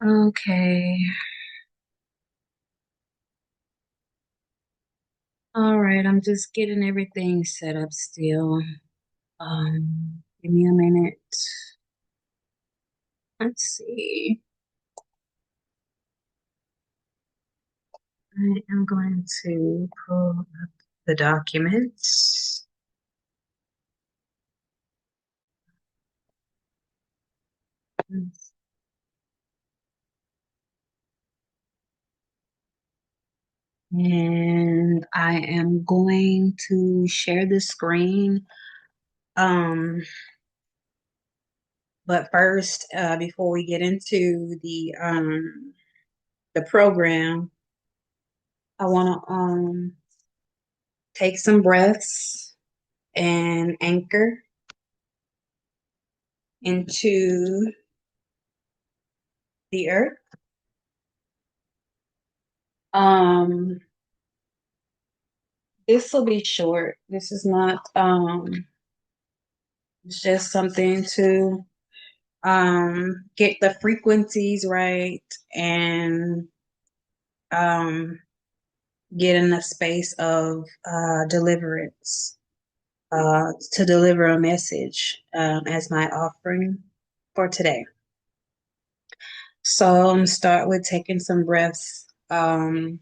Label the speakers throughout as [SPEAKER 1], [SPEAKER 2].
[SPEAKER 1] Okay. All right, I'm just getting everything set up still. Give me a minute. Let's see. I am going to pull up the documents. And I am going to share the screen. But first, before we get into the program, I want to take some breaths and anchor into the earth. Um, this will be short. This is not it's just something to get the frequencies right and um get in a space of deliverance, to deliver a message as my offering for today. So I'm start with taking some breaths. And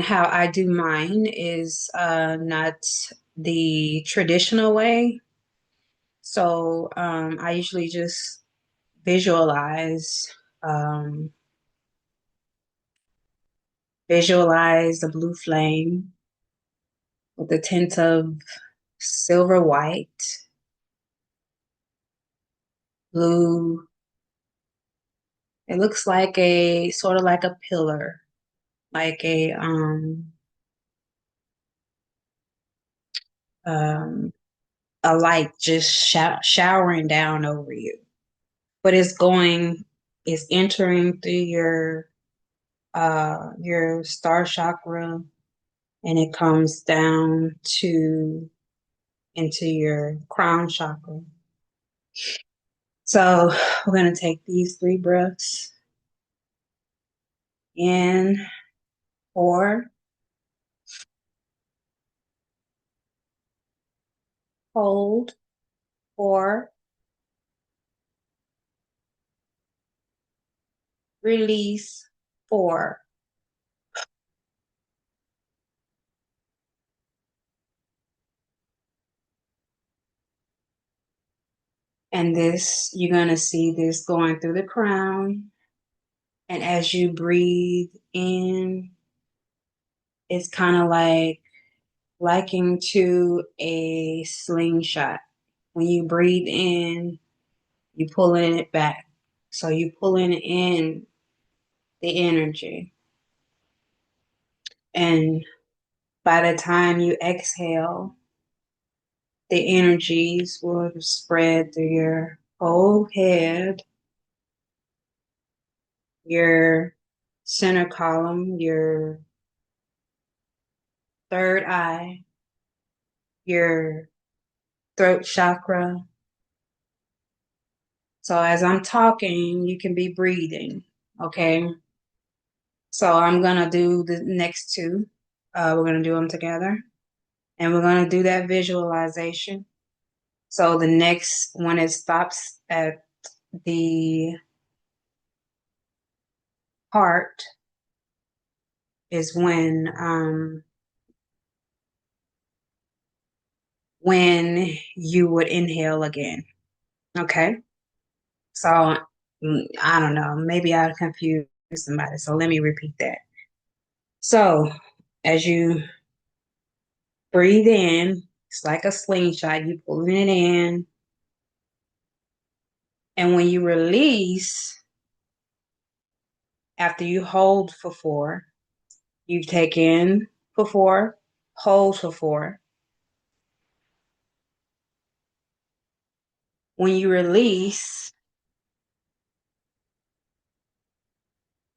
[SPEAKER 1] how I do mine is not the traditional way. So I usually just visualize um, visualize the blue flame with a tint of silver white, blue. It looks like a sort of like a pillar, like um, a light just showering down over you. But it's entering through your star chakra, and it comes down to into your crown chakra. So we're going to take these 3 breaths in, 4, hold, 4, release, 4. And this, you're going to see this going through the crown. And as you breathe in, it's kind of like likened to a slingshot. When you breathe in, you pulling it back. So you pulling in the energy. And by the time you exhale, the energies will spread through your whole head, your center column, your third eye, your throat chakra. So as I'm talking, you can be breathing, okay? So I'm gonna do the next 2. We're gonna do them together, and we're gonna do that visualization. So the next when it stops at the heart is when you would inhale again. Okay. So I don't know, maybe I'll confuse somebody. So let me repeat that. So as you breathe in, it's like a slingshot, you pulling it in. And when you release, after you hold for 4, you take in for 4, hold for 4. When you release,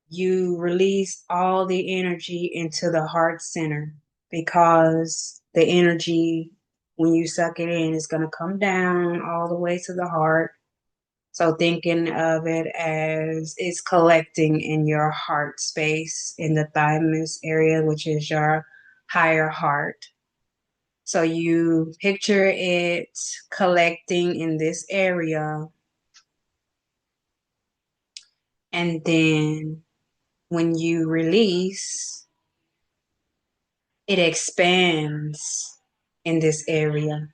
[SPEAKER 1] you release all the energy into the heart center, because the energy, when you suck it in, is going to come down all the way to the heart. So thinking of it as it's collecting in your heart space in the thymus area, which is your higher heart. So you picture it collecting in this area. And then when you release, it expands in this area.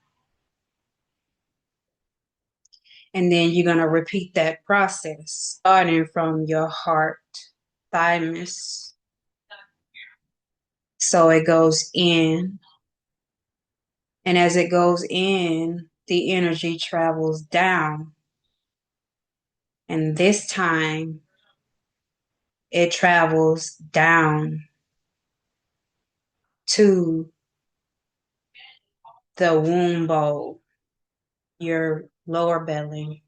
[SPEAKER 1] And then you're going to repeat that process, starting from your heart, thymus. So it goes in. And as it goes in, the energy travels down. And this time, it travels down to the womb bowl, your lower belly,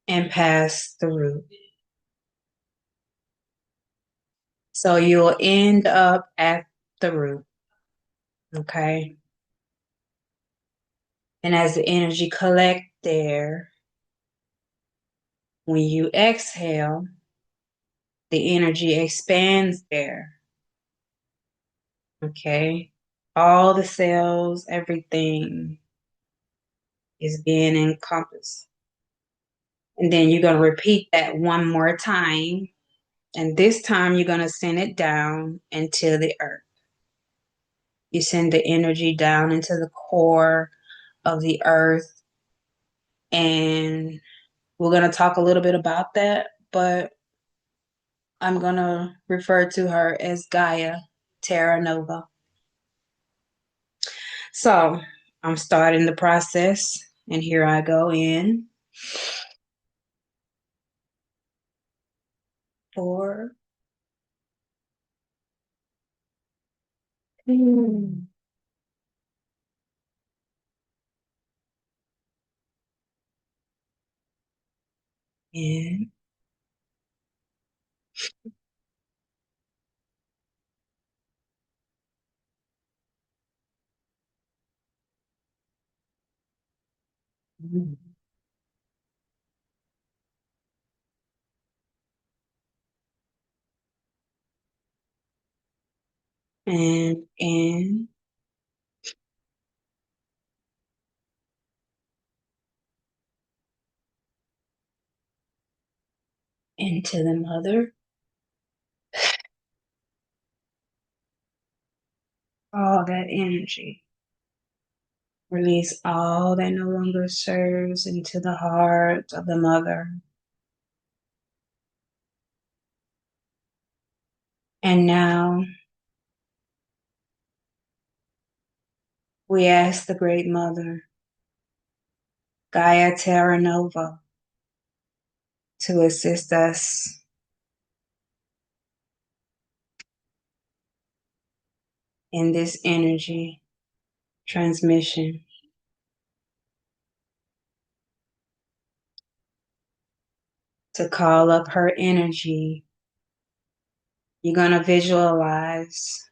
[SPEAKER 1] and past the root. So you'll end up at the root, okay? And as the energy collects there, when you exhale, the energy expands there, okay? All the cells, everything is being encompassed. And then you're going to repeat that one more time. And this time you're going to send it down into the earth. You send the energy down into the core of the earth. And we're going to talk a little bit about that, but I'm going to refer to her as Gaia Terra Nova. So I'm starting the process, and here I go in 4. In and in into the mother. All that energy. Release all that no longer serves into the heart of the mother. And now we ask the Great Mother, Gaia Terra Nova, to assist us in this energy transmission. To call up her energy, you're going to visualize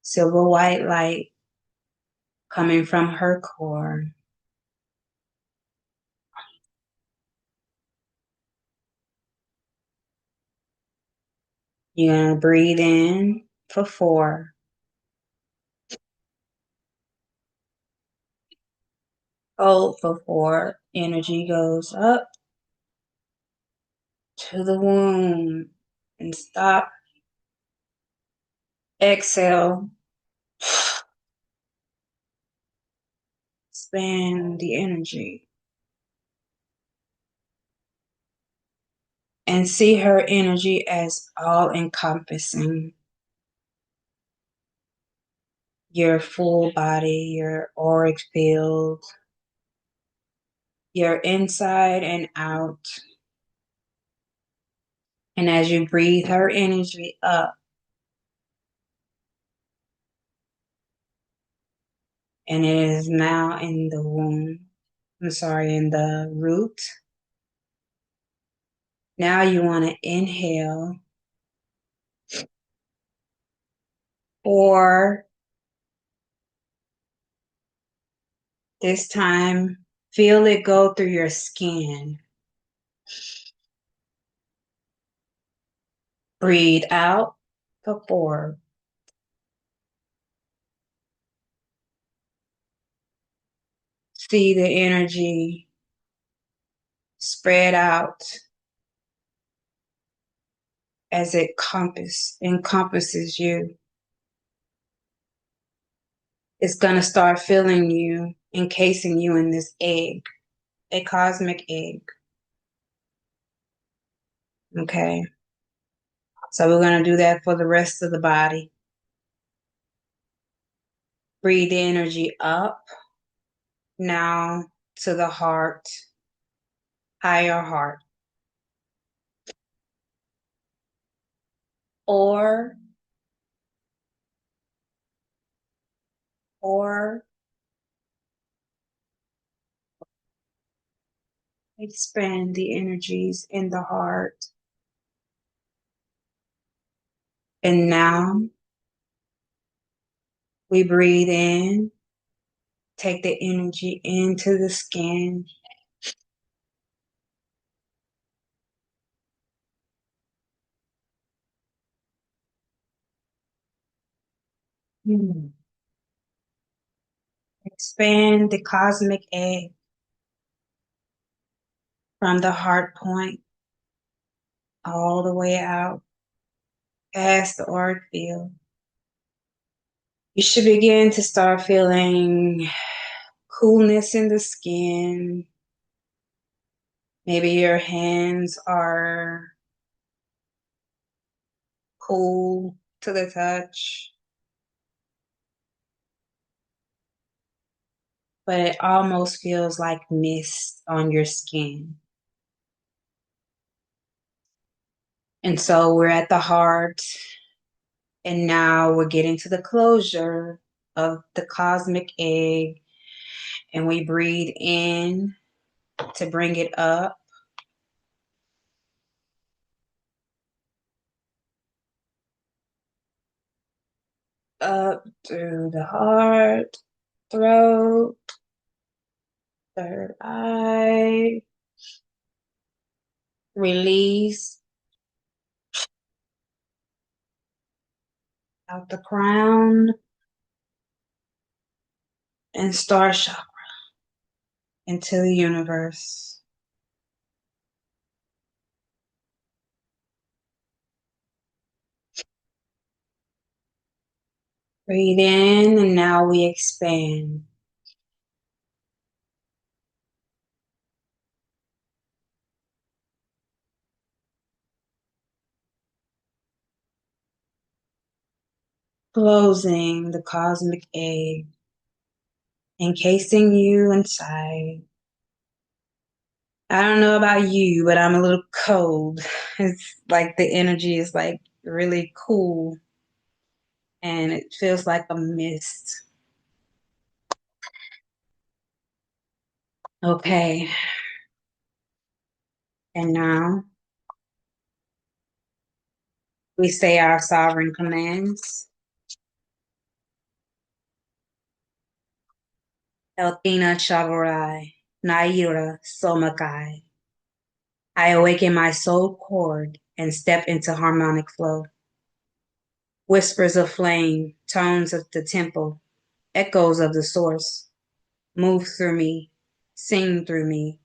[SPEAKER 1] silver white light coming from her core. You're going to breathe in for 4. Hold for 4. Energy goes up to the womb and stop. Exhale. Expand the energy. And see her energy as all encompassing. Your full body, your auric field, your inside and out. And as you breathe her energy up, and it is now in the womb, in the root. Now you want to inhale 4, This time, feel it go through your skin. Breathe out the 4. See the energy spread out as it encompasses you. It's going to start filling you, encasing you in this egg, a cosmic egg. Okay. So we're going to do that for the rest of the body. Breathe the energy up now to the heart, higher heart. Or expand the energies in the heart. And now we breathe in, take the energy into the skin. Expand the cosmic egg from the heart point all the way out past the auric field. You should begin to start feeling coolness in the skin. Maybe your hands are cool to the touch, but it almost feels like mist on your skin. And so we're at the heart, and now we're getting to the closure of the cosmic egg, and we breathe in to bring it up. Up through the heart, throat, third eye. Release out the crown and star chakra into the universe. Breathe in, and now we expand. Closing the cosmic egg, encasing you inside. I don't know about you, but I'm a little cold. It's like the energy is like really cool, and it feels like a mist. Okay. And now we say our sovereign commands. Elthina Shavarai, Naira Somakai. I awaken my soul chord and step into harmonic flow. Whispers of flame, tones of the temple, echoes of the source. Move through me, sing through me,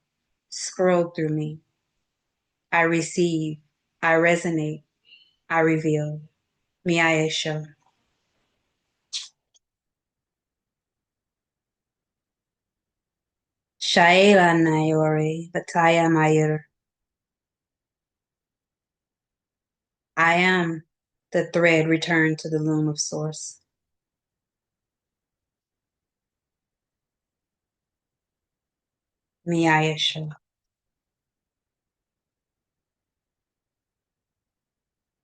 [SPEAKER 1] scroll through me. I receive, I resonate, I reveal. Miaesha. Shaela Nayore, Bataya Mayer. I am the thread returned to the loom of source. Miaesha.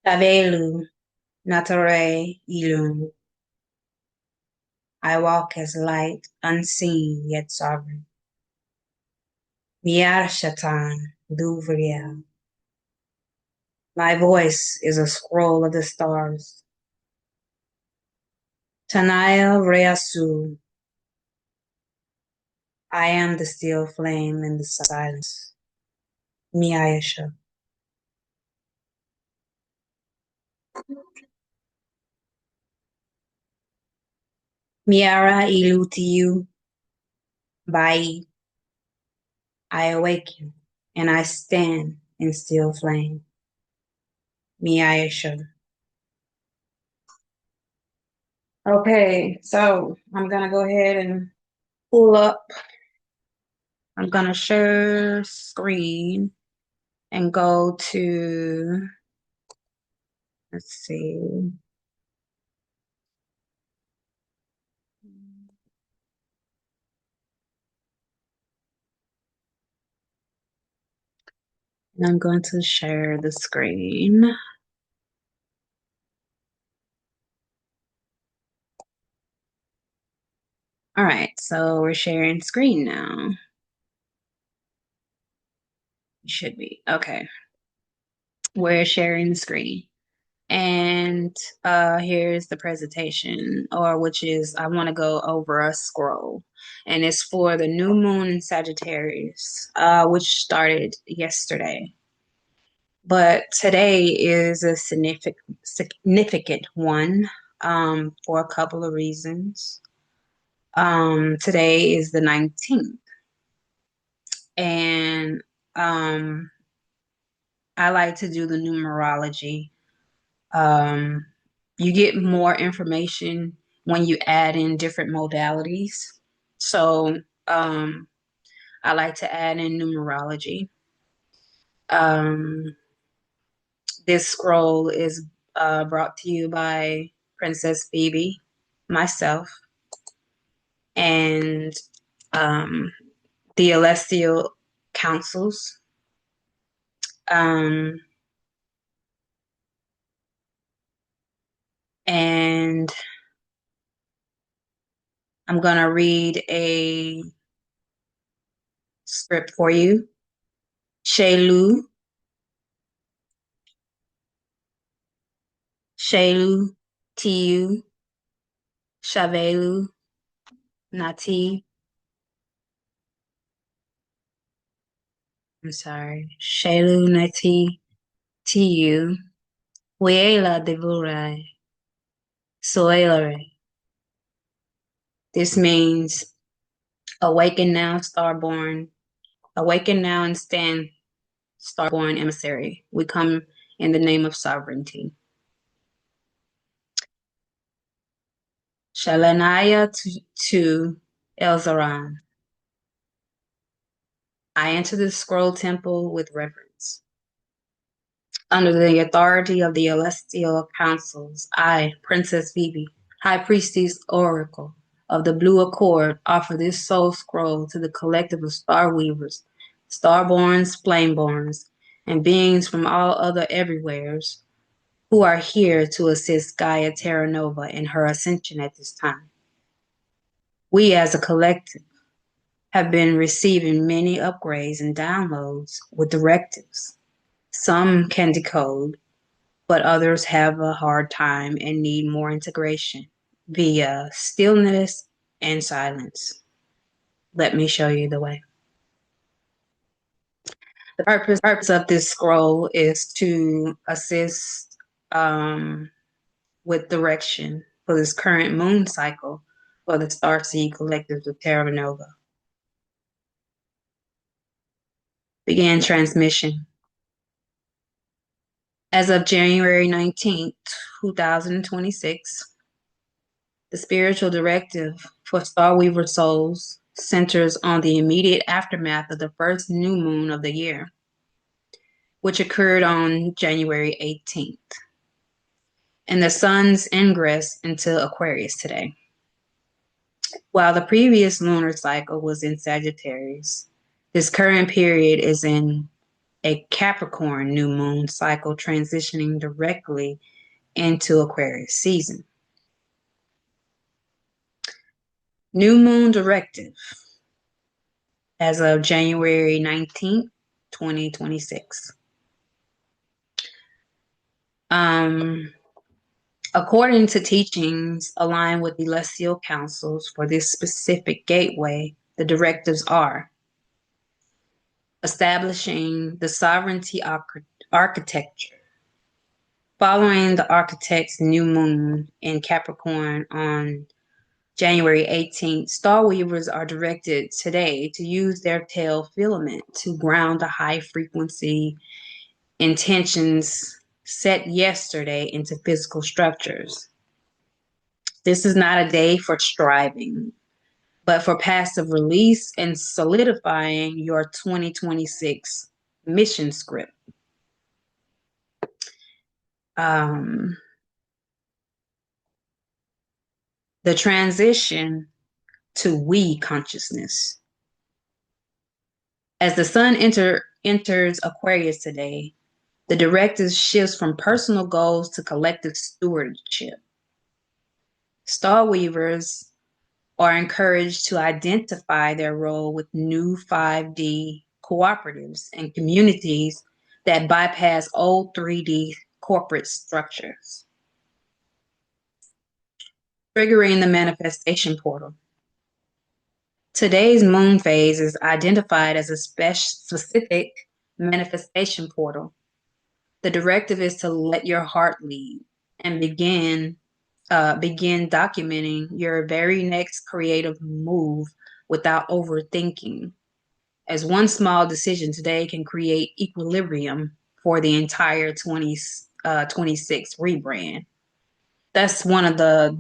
[SPEAKER 1] Tavelu, Natare Ilum. I walk as light, unseen yet sovereign. Miar Shatan, Duvriel. My voice is a scroll of the stars. Tanaya Reasu. I am the still flame in the silence. Miayasha. Miara ilu Bai. I awaken and I stand in still flame. Miayasha. Okay, so I'm gonna go ahead and pull up. I'm gonna share screen and go to, let's see. And I'm going to share the screen. All right, so we're sharing screen now. Should be. Okay. We're sharing the screen. And here's the presentation, or which is, I want to go over a scroll. And it's for the new moon in Sagittarius, which started yesterday. But today is a significant one for a couple of reasons. Today is the 19th. And I like to do the numerology. You get more information when you add in different modalities. So I like to add in numerology. This scroll is brought to you by Princess Phebay, myself, and the Celestial Councils. And I'm going to read a script for you. Shelu, Tiu, Shavelu, Nati. I'm sorry. Shelu, Nati, Tiu, Weela Devurai, Soelare. This means awaken now, starborn. Awaken now and stand, starborn emissary. We come in the name of sovereignty. Shalanaya to Elzaran. I enter the scroll temple with reverence. Under the authority of the celestial councils, I, Princess Phebay, High Priestess Oracle of the Blue Accord, offer this soul scroll to the collective of Starweavers, Starborns, Flameborns, and beings from all other everywheres who are here to assist Gaia Terra Nova in her ascension at this time. We as a collective have been receiving many upgrades and downloads with directives. Some can decode, but others have a hard time and need more integration via stillness and silence. Let me show you the way. The purpose of this scroll is to assist with direction for this current moon cycle for the Starseed Collective of Terra Nova. Began transmission. As of January 19th, 2026, the spiritual directive for Starweaver souls centers on the immediate aftermath of the first new moon of the year, which occurred on January 18th, and the sun's ingress into Aquarius today. While the previous lunar cycle was in Sagittarius, this current period is in a Capricorn new moon cycle transitioning directly into Aquarius season. New moon directive as of January 19th, 2026. According to teachings aligned with the celestial councils for this specific gateway The directives are establishing the sovereignty architecture. Following the architect's new moon in Capricorn on January 18th, Starweavers are directed today to use their tail filament to ground the high frequency intentions set yesterday into physical structures. This is not a day for striving, but for passive release and solidifying your 2026 mission script. The transition to we consciousness. As the sun enters Aquarius today, the directive shifts from personal goals to collective stewardship. Starweavers are encouraged to identify their role with new 5D cooperatives and communities that bypass old 3D corporate structures. Triggering the manifestation portal. Today's moon phase is identified as a specific manifestation portal. The directive is to let your heart lead and begin documenting your very next creative move without overthinking, as one small decision today can create equilibrium for the entire 2026 rebrand. That's one of the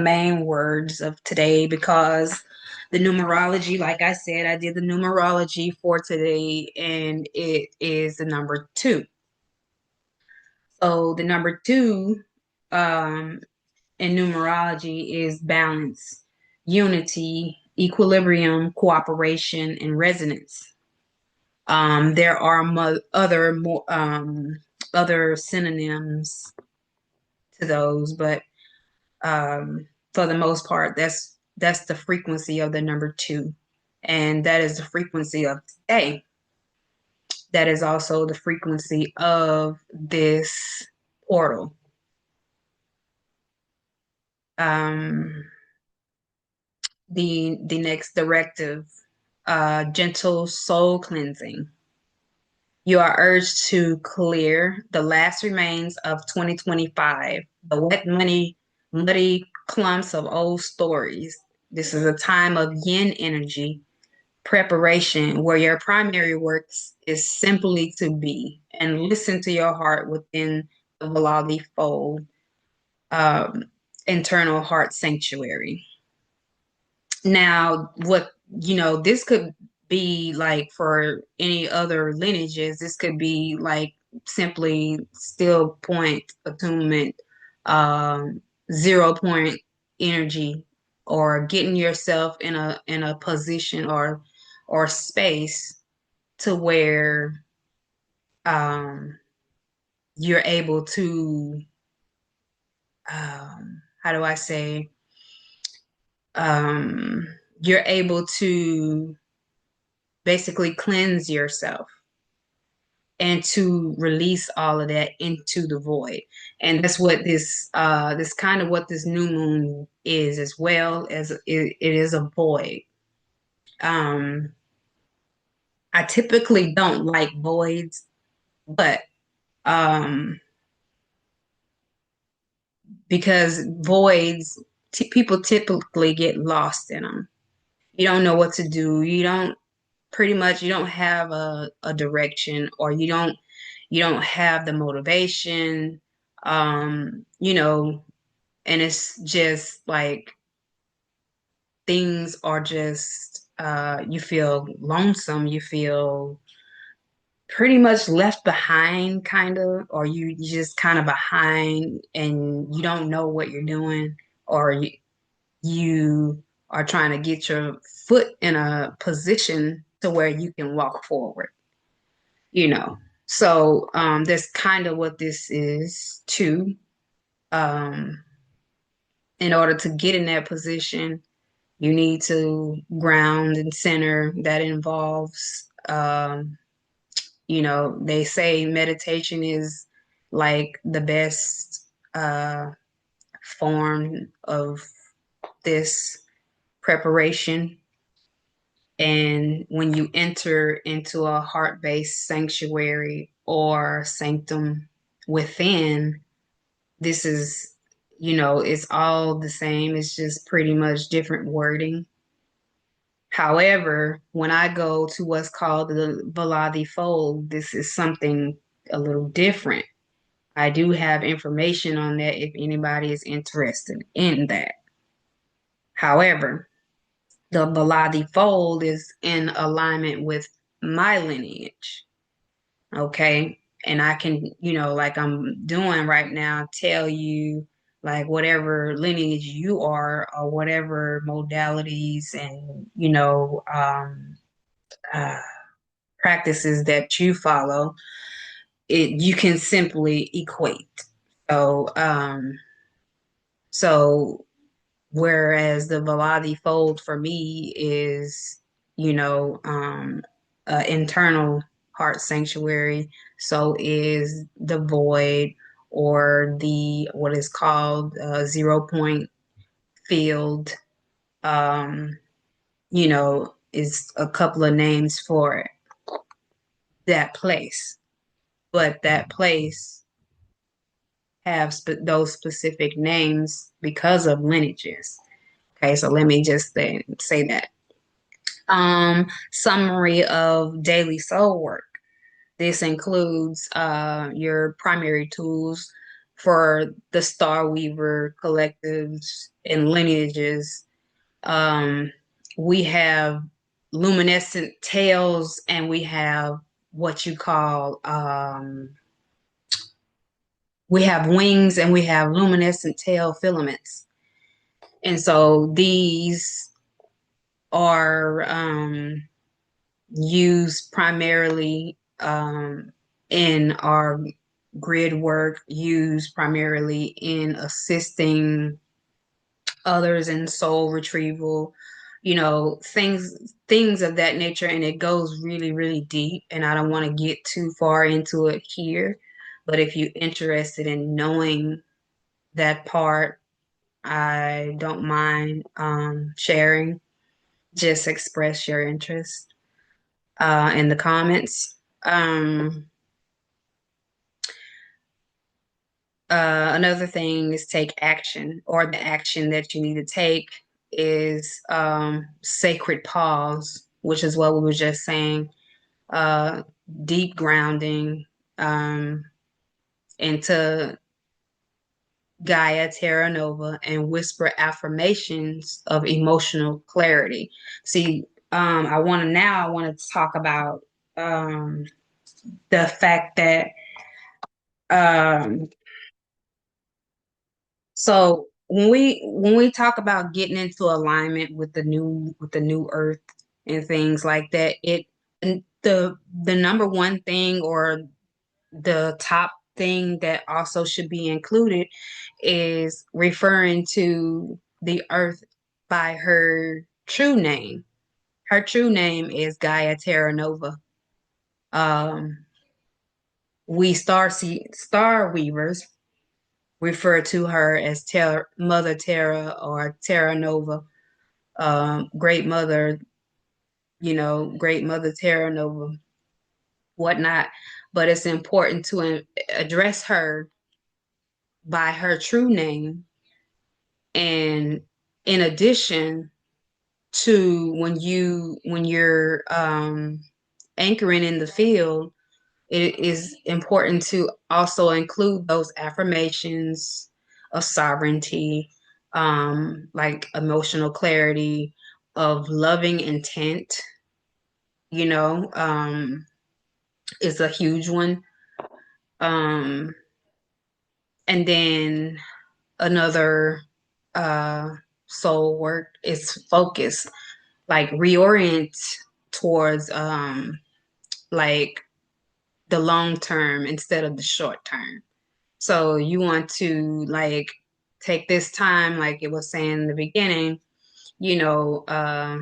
[SPEAKER 1] main words of today, because the numerology, like I said, I did the numerology for today, and it is the number 2. So the number 2 in numerology is balance, unity, equilibrium, cooperation, and resonance. There are other synonyms to those, but for the most part, that's the frequency of the number 2, and that is the frequency of today. That is also the frequency of this portal. The next directive, gentle soul cleansing. You are urged to clear the last remains of 2025, the wet, muddy clumps of old stories. This is a time of yin energy, preparation, where your primary work is simply to be and listen to your heart within the Valali fold, internal heart sanctuary. Now, this could be like for any other lineages. This could be like simply still point attunement, 0 point energy, or getting yourself in a position or space to where you're able to, how do I say, you're able to basically cleanse yourself and to release all of that into the void. And that's what this kind of what this new moon is, as well as it is a void. I typically don't like voids, but because voids, people typically get lost in them. You don't know what to do. You don't have a direction, or you don't have the motivation, and it's just like things are just, you feel lonesome, you feel pretty much left behind, kind of, or you just kind of behind and you don't know what you're doing, or you are trying to get your foot in a position to where you can walk forward, So that's kind of what this is too. In order to get in that position, you need to ground and center. That involves, they say meditation is like the best form of this. preparation. And when you enter into a heart-based sanctuary or sanctum within, this is, it's all the same. It's just pretty much different wording. However, when I go to what's called the Veladi Fold, this is something a little different. I do have information on that if anybody is interested in that. However, the Veladi Fold is in alignment with my lineage. Okay. And I can, like I'm doing right now, tell you like whatever lineage you are or whatever modalities and, uh, practices that you follow, you can simply equate. So, so whereas the Veladi fold for me is, internal heart sanctuary. So is the void or the what is called 0 point field. Um, is a couple of names for it, that place. But that place have those specific names because of lineages. Okay, so let me just say that. Summary of daily soul work. This includes your primary tools for the Starweaver collectives and lineages. Um, we have luminescent tails, and we have what you call we have wings, and we have luminescent tail filaments. And so these are used primarily in our grid work, used primarily in assisting others in soul retrieval, things of that nature. And it goes really, really deep. And I don't want to get too far into it here. But if you're interested in knowing that part, I don't mind sharing. Just express your interest in the comments. Another thing is take action, or the action that you need to take is sacred pause, which is what we were just saying, uh, deep grounding into Gaia Terra Nova, and whisper affirmations of emotional clarity. See, I want to talk about the fact that um, so when we talk about getting into alignment with the new earth and things like that, the number one thing, or the top thing that also should be included, is referring to the earth by her true name. Her true name is Gaia Terra Nova. We star weavers refer to her as Mother Terra or Terra Nova, Great Mother, Great Mother Terra Nova, whatnot. But it's important to address her by her true name. And in addition to when you're anchoring in the field, it is important to also include those affirmations of sovereignty, like emotional clarity, of loving intent, is a huge one. Um, and then another soul work is focus, like reorient towards like the long term instead of the short term. So you want to like take this time, like it was saying in the beginning, you know, uh,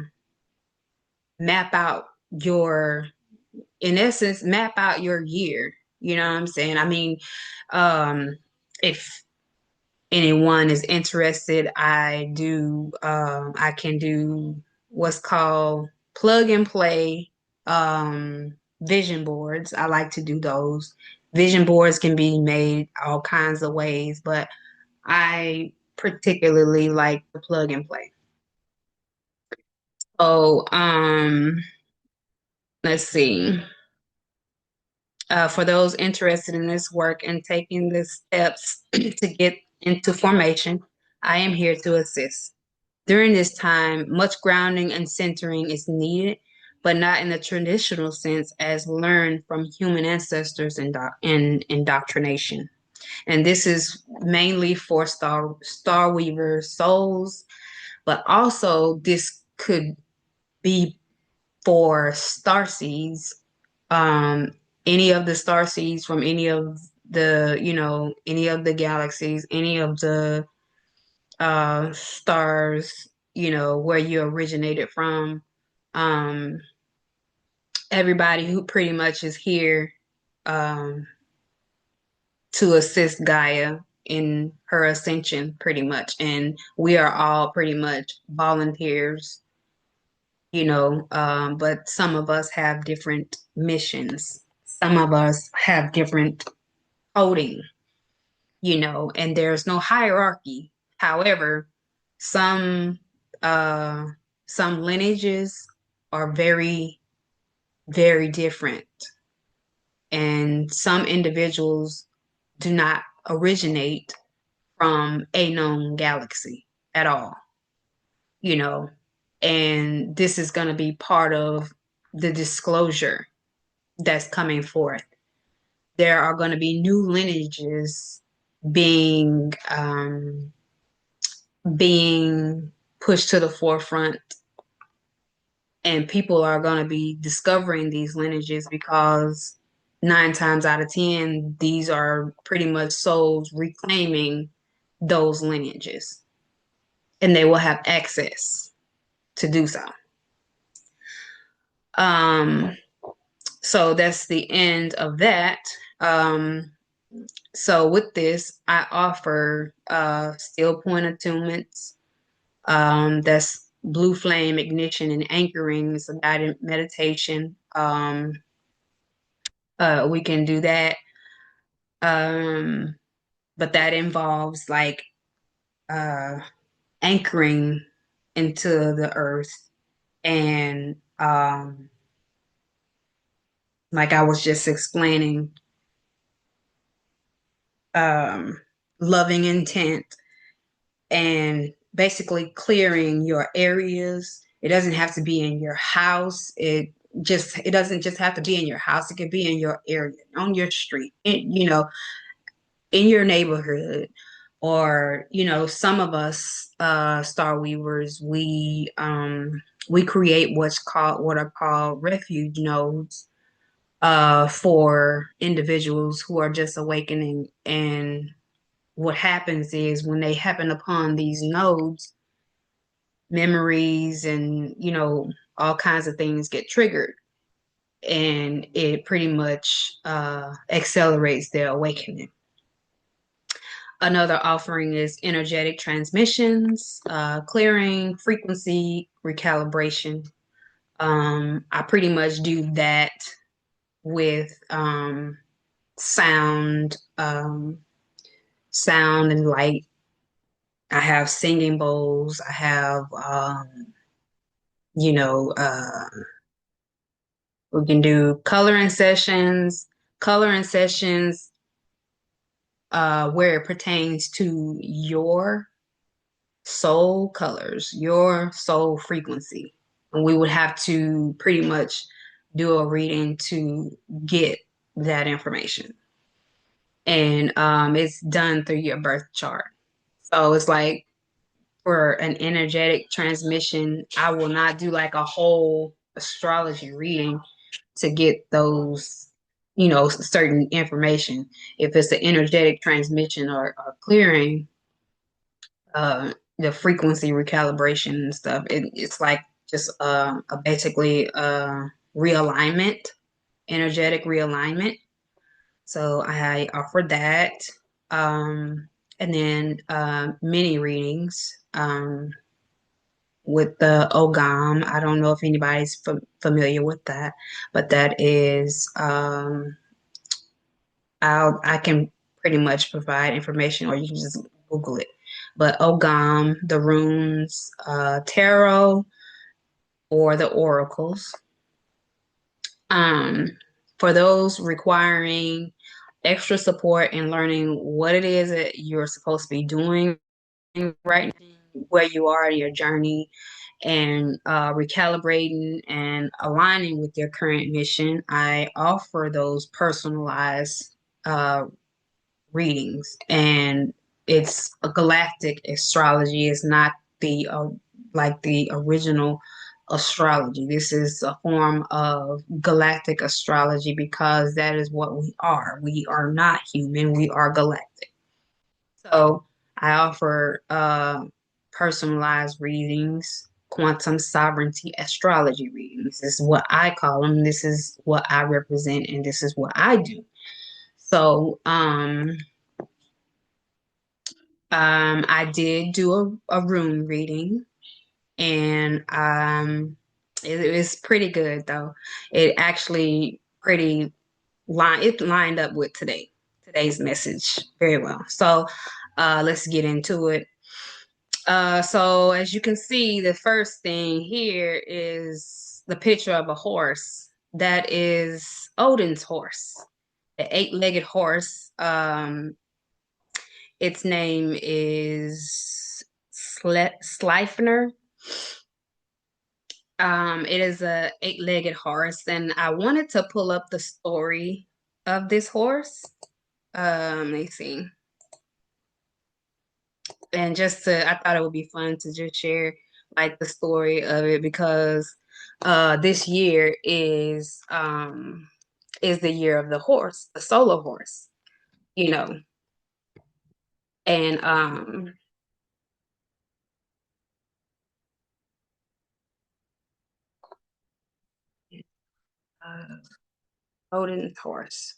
[SPEAKER 1] map out your, in essence, map out your year. You know what I'm saying? I mean, um, if anyone is interested, I can do what's called plug and play vision boards. I like to do those. Vision boards can be made all kinds of ways, but I particularly like the plug and play. So, let's see. For those interested in this work and taking the steps to get into formation, I am here to assist. During this time, much grounding and centering is needed, but not in the traditional sense as learned from human ancestors in indoctrination. And this is mainly for Starweaver souls, but also this could be for starseeds, um, any of the starseeds from any of any of the galaxies, any of the stars, where you originated from. Um, Everybody who pretty much is here um, to assist Gaia in her ascension, pretty much. And we are all pretty much volunteers, but some of us have different missions. Some of us have different coding, and there's no hierarchy. However, some uh some lineages are very, very different, and some individuals do not originate from a known galaxy at all, you know, and this is going to be part of the disclosure that's coming forth. There are going to be new lineages being being pushed to the forefront, and people are going to be discovering these lineages because 9 times out of 10 these are pretty much souls reclaiming those lineages, and they will have access to do so. So that's the end of that. So with this, I offer still point attunements. That's blue flame ignition and anchoring. It's a guided meditation. We can do that. But that involves like uh, anchoring into the earth, and like I was just explaining, um, loving intent and basically clearing your areas. It doesn't have to be in your house. It doesn't just have to be in your house. It could be in your area, on your street, in your neighborhood. Or, some of us star weavers, we create what are called refuge nodes for individuals who are just awakening. And what happens is when they happen upon these nodes, memories and, all kinds of things get triggered, and it pretty much accelerates their awakening. Another offering is energetic transmissions, clearing, frequency recalibration. I pretty much do that with sound, sound and light. I have singing bowls. I have, you know, uh, we can do coloring sessions where it pertains to your soul colors, your soul frequency. And we would have to pretty much do a reading to get that information. And it's done through your birth chart. So it's like for an energetic transmission, I will not do like a whole astrology reading to get those, certain information. If it's an energetic transmission or clearing, the frequency recalibration and stuff, it's like just basically realignment, energetic realignment. So I offer that. and then mini readings with the Ogam. I don't know if anybody's familiar with that, but that is I can pretty much provide information, or you can just Google it. But Ogam, the runes, tarot, or the oracles. Um, for those requiring extra support in learning what it is that you're supposed to be doing right now, where you are in your journey, and recalibrating and aligning with your current mission, I offer those personalized uh, readings. And it's a galactic astrology. It's not the like the original astrology. This is a form of galactic astrology because that is what we are. We are not human. We are galactic. So I offer personalized readings, quantum sovereignty astrology readings. This is what I call them. This is what I represent, and this is what I do. So, I did do a room reading, and it was pretty good though. It actually it lined up with today's message very well. So, let's get into it. So as you can see, the first thing here is the picture of a horse. That is Odin's horse, the eight-legged horse. Its name is Sleipnir. It is a eight-legged horse, and I wanted to pull up the story of this horse. Let me see. And I thought it would be fun to just share like the story of it because this year is the year of the horse, the solar horse, you know. And uh, Odin's horse.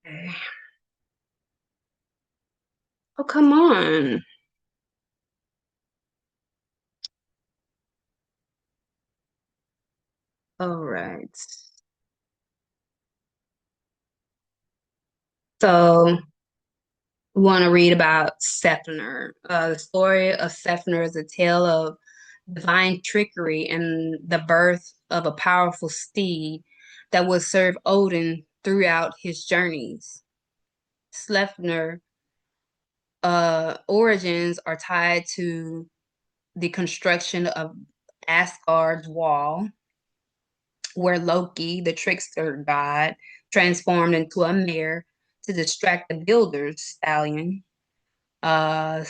[SPEAKER 1] Okay. Oh, come on. All right. So we want to read about Sefner. The story of Sefner is a tale of divine trickery and the birth of a powerful steed that would serve Odin throughout his journeys. Sleipnir origins are tied to the construction of Asgard's wall, where Loki, the trickster god, transformed into a mare to distract the builder's stallion. Uh,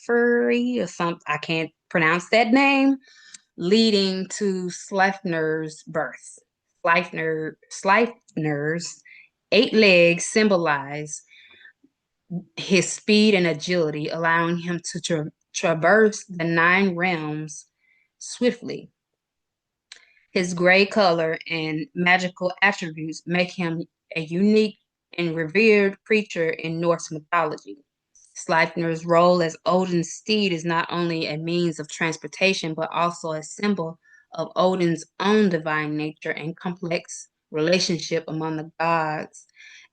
[SPEAKER 1] Furry or something. I can't pronounce that name, leading to Sleipnir's birth. Sleipnir's eight legs symbolize his speed and agility, allowing him to traverse the nine realms swiftly. His gray color and magical attributes make him a unique and revered creature in Norse mythology. Sleipnir's role as Odin's steed is not only a means of transportation, but also a symbol of Odin's own divine nature and complex relationship among the gods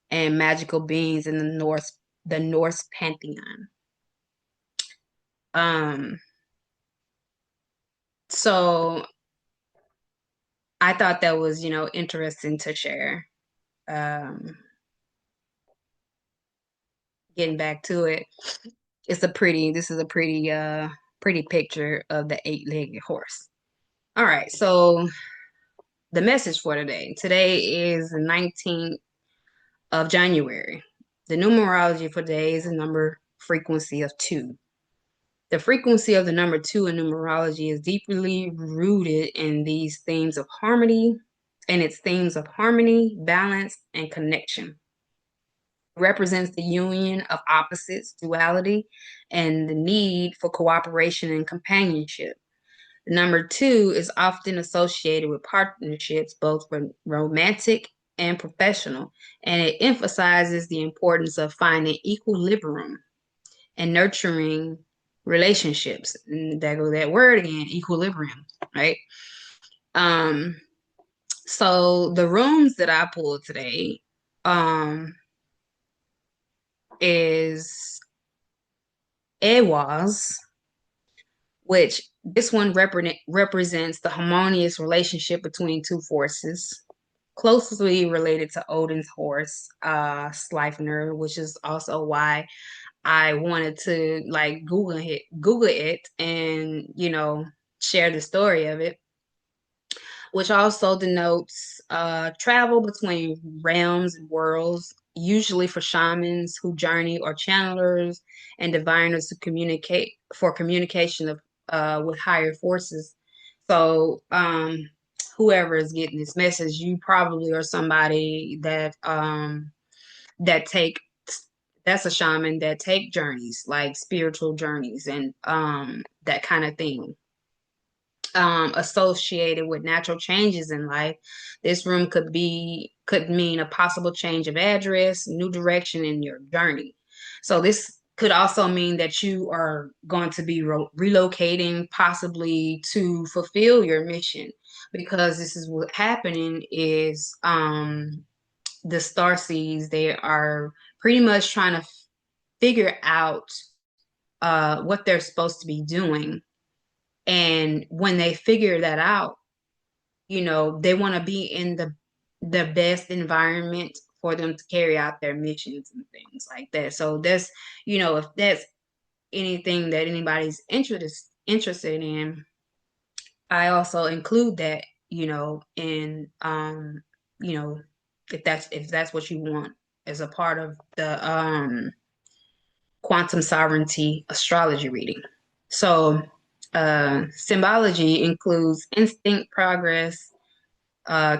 [SPEAKER 1] and magical beings in the Norse pantheon. Um, so I thought that was, interesting to share. Um, Getting back to it, this is a pretty picture of the eight-legged horse. All right, so the message for today. Today is the 19th of January. The numerology for today is the number frequency of 2. The frequency of the number 2 in numerology is deeply rooted in these themes of harmony, and its themes of harmony, balance, and connection. represents the union of opposites, duality, and the need for cooperation and companionship. Number two is often associated with partnerships, both romantic and professional, and it emphasizes the importance of finding equilibrium and nurturing relationships. And there go that word again, equilibrium, right? Um, so the rooms that I pulled today um is Ewas, which this one represents the harmonious relationship between two forces, closely related to Odin's horse, Sleipnir, which is also why I wanted to like Google it, and share the story of it, which also denotes travel between realms and worlds, usually for shamans who journey, or channelers and diviners who communicate for communication of with higher forces. So whoever is getting this message, you probably are somebody that take that's a shaman that take journeys, like spiritual journeys, and that kind of thing, associated with natural changes in life. This room could mean a possible change of address, new direction in your journey. So this could also mean that you are going to be relocating, possibly to fulfill your mission, because this is what happening is the starseeds, they are pretty much trying to figure out what they're supposed to be doing. And when they figure that out, they want to be in the best environment for them to carry out their missions and things like that. So that's, if that's anything that anybody's interested in, I also include that, in you know, if that's what you want as a part of the quantum sovereignty astrology reading. So symbology includes instinct, progress,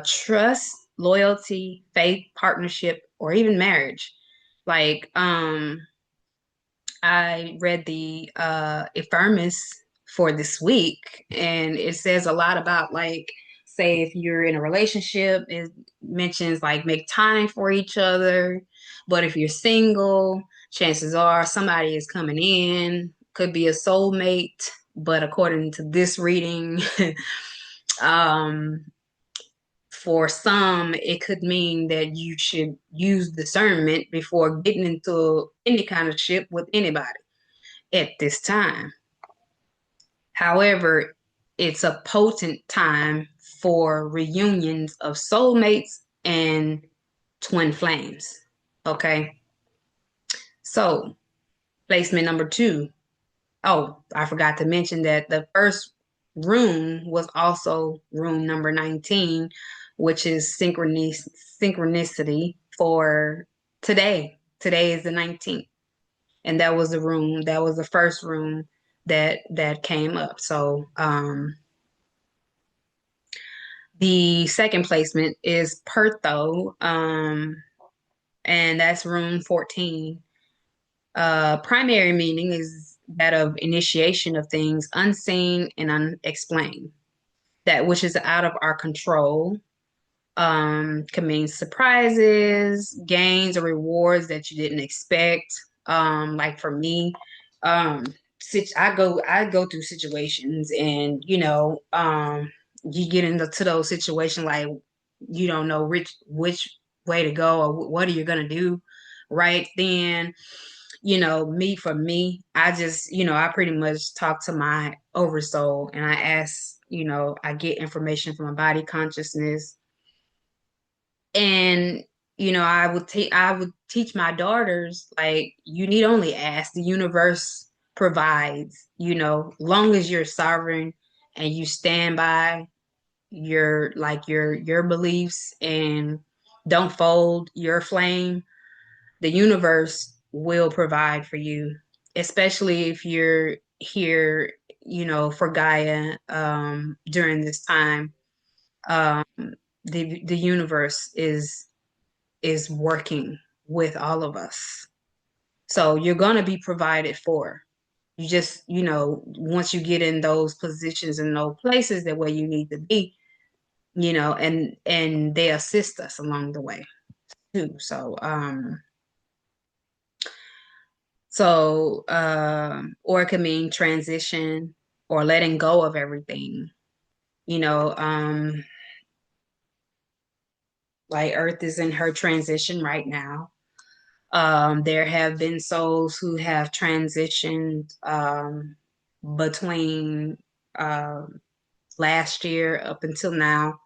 [SPEAKER 1] trust, loyalty, faith, partnership, or even marriage. Like, I read the Ephemerus for this week, and it says a lot about, like, say if you're in a relationship, it mentions like make time for each other. But if you're single, chances are somebody is coming in, could be a soulmate. But according to this reading, um, for some, it could mean that you should use discernment before getting into any kind of ship with anybody at this time. However, it's a potent time for reunions of soulmates and twin flames. Okay. So, placement number two. Oh, I forgot to mention that the first room was also room number 19, which is synchronicity for today. Today is the 19th. And that was the first room that came up. So the second placement is Pertho, and that's room 14. Primary meaning is that of initiation of things unseen and unexplained, that which is out of our control. Can mean surprises, gains, or rewards that you didn't expect. Like for me, um, I go through situations, and you get into those situations like you don't know which way to go, or what are you gonna do right then. For me, I just, I pretty much talk to my oversoul, and I ask, I get information from my body consciousness. And I would teach my daughters, like, you need only ask. The universe provides, long as you're sovereign and you stand by your beliefs and don't fold your flame, the universe will provide for you, especially if you're here, for Gaia, during this time. Um, the universe is working with all of us. So you're going to be provided for. You just, once you get in those positions and those places that where you need to be, and they assist us along the way too. Or it could mean transition or letting go of everything, you know, um, like Earth is in her transition right now. There have been souls who have transitioned between last year up until now.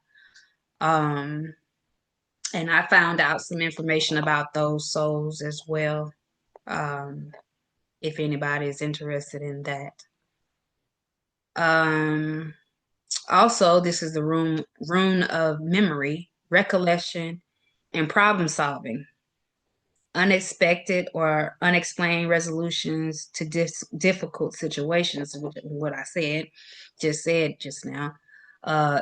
[SPEAKER 1] Um, and I found out some information about those souls as well, um, if anybody is interested in that. Um, Also, this is the rune of memory, recollection, and problem solving. Unexpected or unexplained resolutions to difficult situations, what I said just now.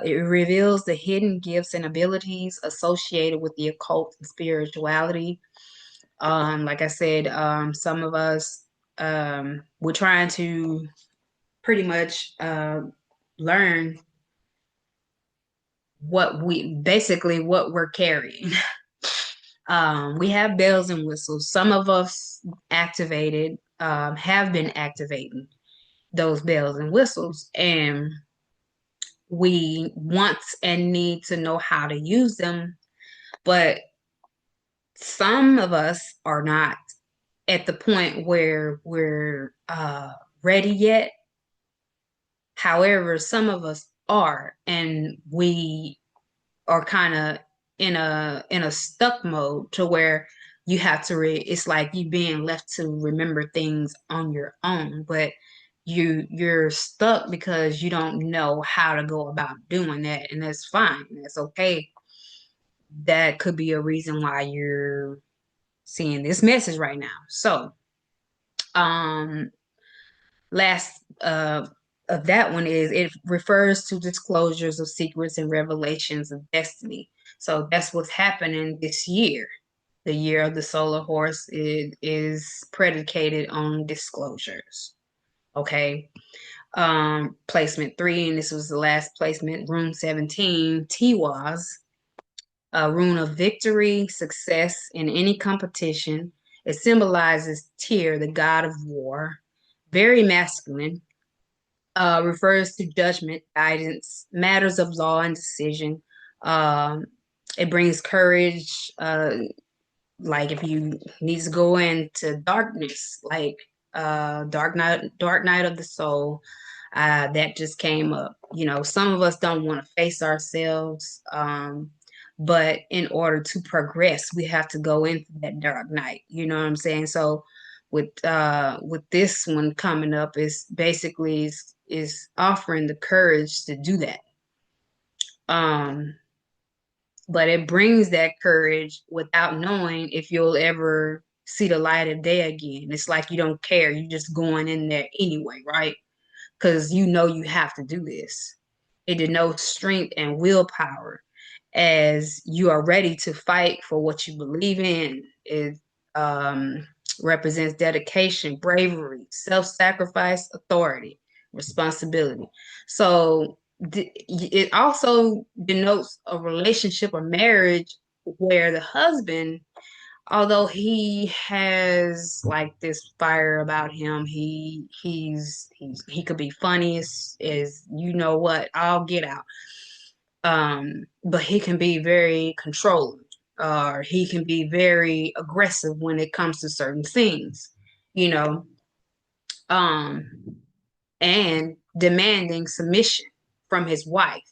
[SPEAKER 1] It reveals the hidden gifts and abilities associated with the occult and spirituality. Like I said, some of us, we're trying to pretty much learn what we're carrying. We have bells and whistles. Some of us have been activating those bells and whistles, and we want and need to know how to use them. But some of us are not at the point where we're ready yet. However, some of us are, and we are kind of in a stuck mode to where you have to it's like you being left to remember things on your own, but you're stuck because you don't know how to go about doing that, and that's fine. That's okay. That could be a reason why you're seeing this message right now. So, um last of that one is it refers to disclosures of secrets and revelations of destiny. So that's what's happening this year. The year of the solar horse is predicated on disclosures. Okay. Placement 3, and this was the last placement, rune 17, Tiwaz, a rune of victory, success in any competition. It symbolizes Tyr, the god of war, very masculine, refers to judgment, guidance, matters of law and decision. Um, it brings courage, like if you need to go into darkness, like dark night of the soul. That just came up. Some of us don't want to face ourselves, but in order to progress, we have to go into that dark night. You know what I'm saying? So with this one coming up is basically is offering the courage to do that. Um, but it brings that courage without knowing if you'll ever see the light of day again. It's like you don't care. You're just going in there anyway, right? Because you have to do this. It denotes strength and willpower as you are ready to fight for what you believe in. It represents dedication, bravery, self-sacrifice, authority, responsibility. So it also denotes a relationship or marriage where the husband, although he has like this fire about him, he could be funny as you know what, I'll get out. But he can be very controlling, or he can be very aggressive when it comes to certain things, you know, um, and demanding submission from his wife.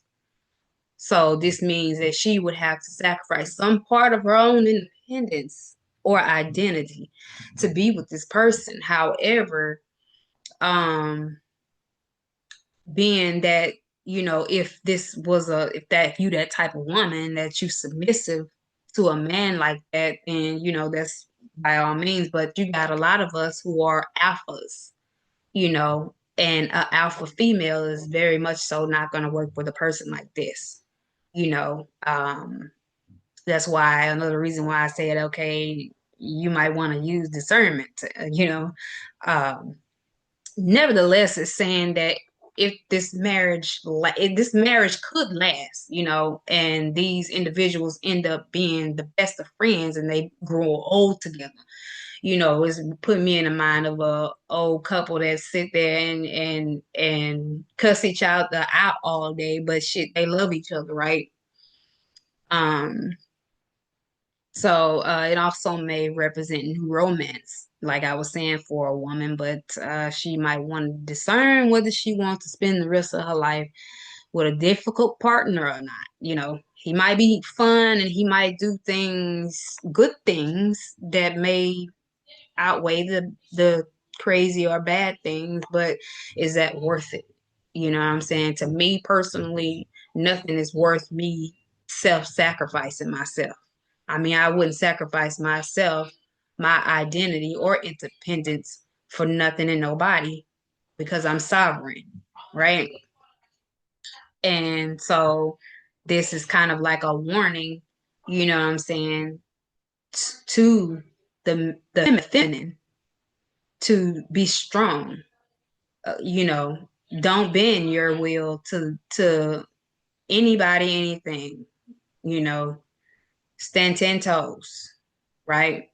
[SPEAKER 1] So this means that she would have to sacrifice some part of her own independence or identity to be with this person. However, um, being that, if you that type of woman that you submissive to a man like that, then that's by all means. But you got a lot of us who are alphas, and an alpha female is very much so not going to work with a person like this. you know um that's why another reason why I said, okay, you might want to use discernment, um, nevertheless, it's saying that if this marriage could last, and these individuals end up being the best of friends and they grow old together, it's putting me in the mind of a old couple that sit there and cuss each other out all day, but shit, they love each other, right? Um, so it also may represent new romance, like I was saying, for a woman, but she might want to discern whether she wants to spend the rest of her life with a difficult partner or not. He might be fun and he might do good things that may outweigh the crazy or bad things, but is that worth it? You know what I'm saying? To me personally, nothing is worth me self-sacrificing myself. I mean, I wouldn't sacrifice myself, my identity or independence for nothing and nobody because I'm sovereign, right? And so this is kind of like a warning, you know what I'm saying, to the feminine to be strong. You know, don't bend your will to anybody, anything. You know, stand 10 toes, right?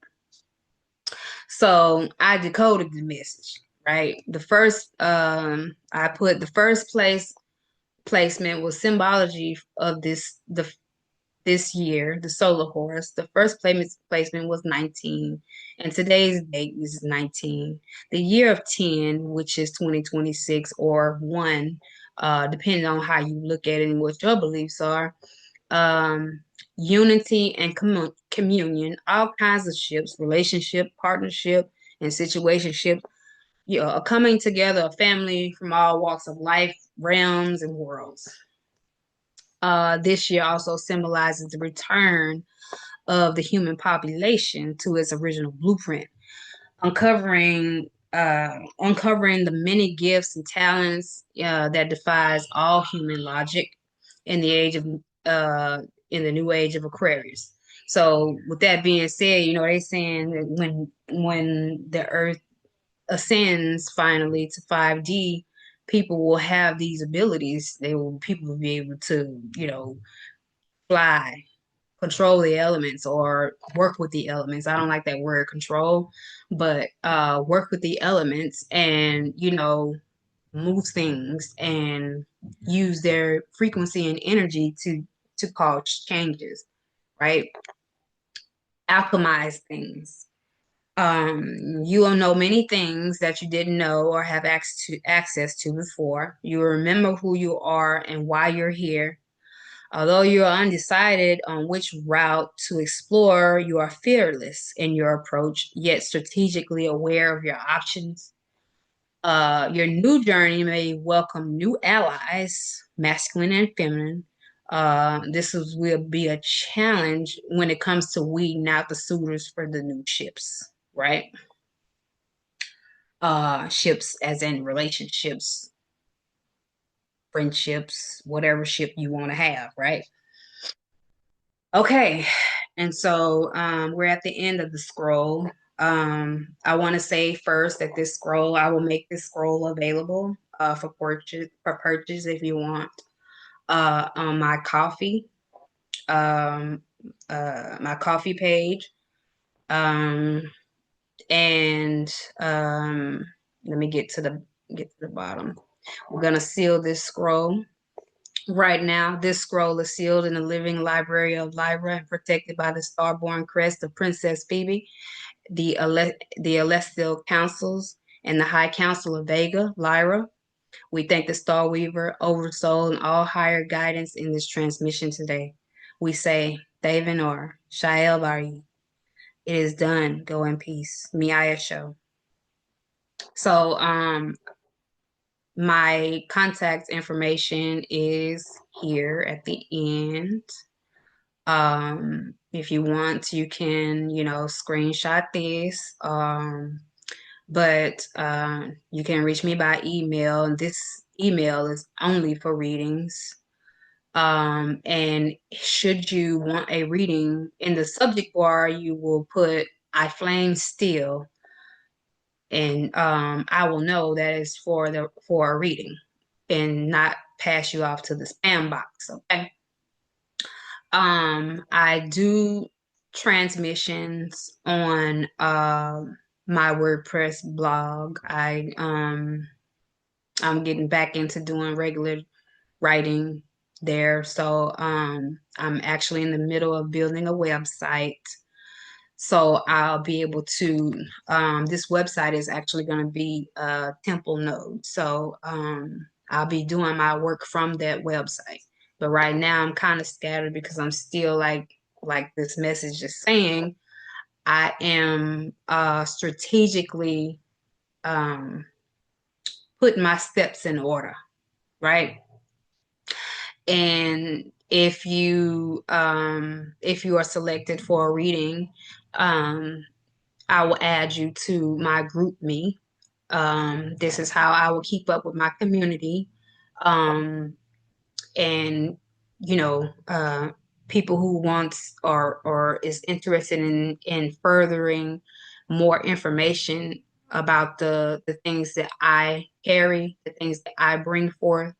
[SPEAKER 1] So I decoded the message, right? I put the first placement was symbology of this year, the solar horse. The first placement was 19, and today's date is 19. The year of 10, which is 2026, or 1, depending on how you look at it and what your beliefs are. Um, Unity and communion, all kinds of ships, relationship, partnership, and situationship, a coming together of family from all walks of life, realms, and worlds. This year also symbolizes the return of the human population to its original blueprint, uncovering the many gifts and talents that defies all human logic in the age of uh, in the new age of Aquarius. So, with that being said, they saying that when the Earth ascends finally to 5D, people will have these abilities. People will be able to, fly, control the elements, or work with the elements. I don't like that word control, but work with the elements and, move things and use their frequency and energy to cause changes, right? Alchemize things. You will know many things that you didn't know or have access to before. You will remember who you are and why you're here. Although you are undecided on which route to explore, you are fearless in your approach, yet strategically aware of your options. Your new journey may welcome new allies, masculine and feminine. Will be a challenge when it comes to weeding out the suitors for the new ships, right? Ships as in relationships, friendships, whatever ship you want to have, right? Okay, and so we're at the end of the scroll. I want to say first that I will make this scroll available for purchase if you want on um, my coffee page. Um, and let me get to the bottom. We're gonna seal this scroll. Right now, this scroll is sealed in the living library of Lyra and protected by the starborn crest of Princess Phebay, the celestial councils, and the High Council of Vega, Lyra. We thank the Starweaver, Oversoul, and all higher guidance in this transmission today. We say, Thavenor, Shael Bari, it is done. Go in peace. Miaya Show. So, my contact information is here at the end. If you want, you can, screenshot this. But you can reach me by email, and this email is only for readings. And should you want a reading in the subject bar, you will put I flame still, and I will know that it's for a reading and not pass you off to the spam box. Okay. I do transmissions on my WordPress blog. I'm getting back into doing regular writing there. So I'm actually in the middle of building a website. So I'll be able to, this website is actually going to be a temple node. So I'll be doing my work from that website. But right now I'm kind of scattered because I'm still like this message is saying, I am strategically um, putting my steps in order, right? And if you are selected for a reading, um, I will add you to my GroupMe. This is how I will keep up with my community. Um, and you know, people who wants or is interested in furthering more information about the things that I carry, the things that I bring forth.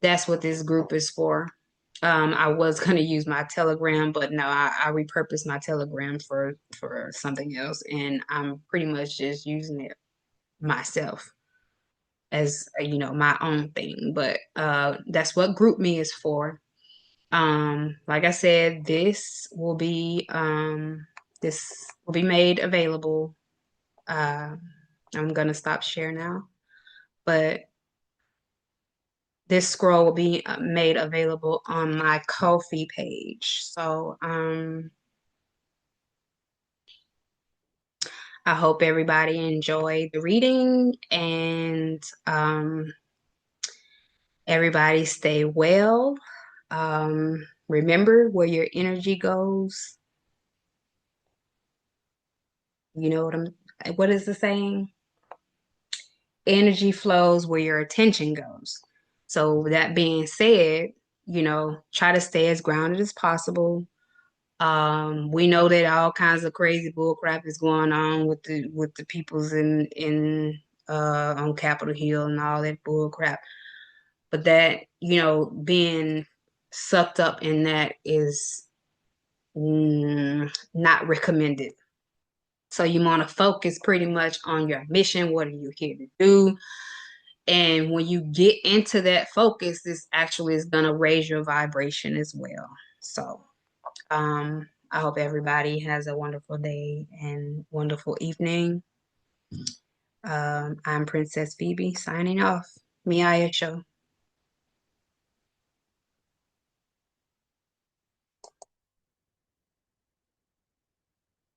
[SPEAKER 1] That's what this group is for. I was going to use my Telegram, but no, I repurposed my Telegram for something else, and I'm pretty much just using it myself as my own thing. But that's what GroupMe is for. Like I said, this will be made available. Uh, I'm gonna stop share now, but this scroll will be made available on my Ko-fi page. So I hope everybody enjoyed the reading, and everybody stay well. Remember, where your energy goes, you know what is the saying? Energy flows where your attention goes. So that being said, try to stay as grounded as possible. We know that all kinds of crazy bull crap is going on with the peoples in on Capitol Hill and all that bull crap. But that, being sucked up in that is not recommended. So you want to focus pretty much on your mission. What are you here to do? And when you get into that focus, this actually is going to raise your vibration as well. So I hope everybody has a wonderful day and wonderful evening. I'm Princess Phebay signing off. Miaya Show.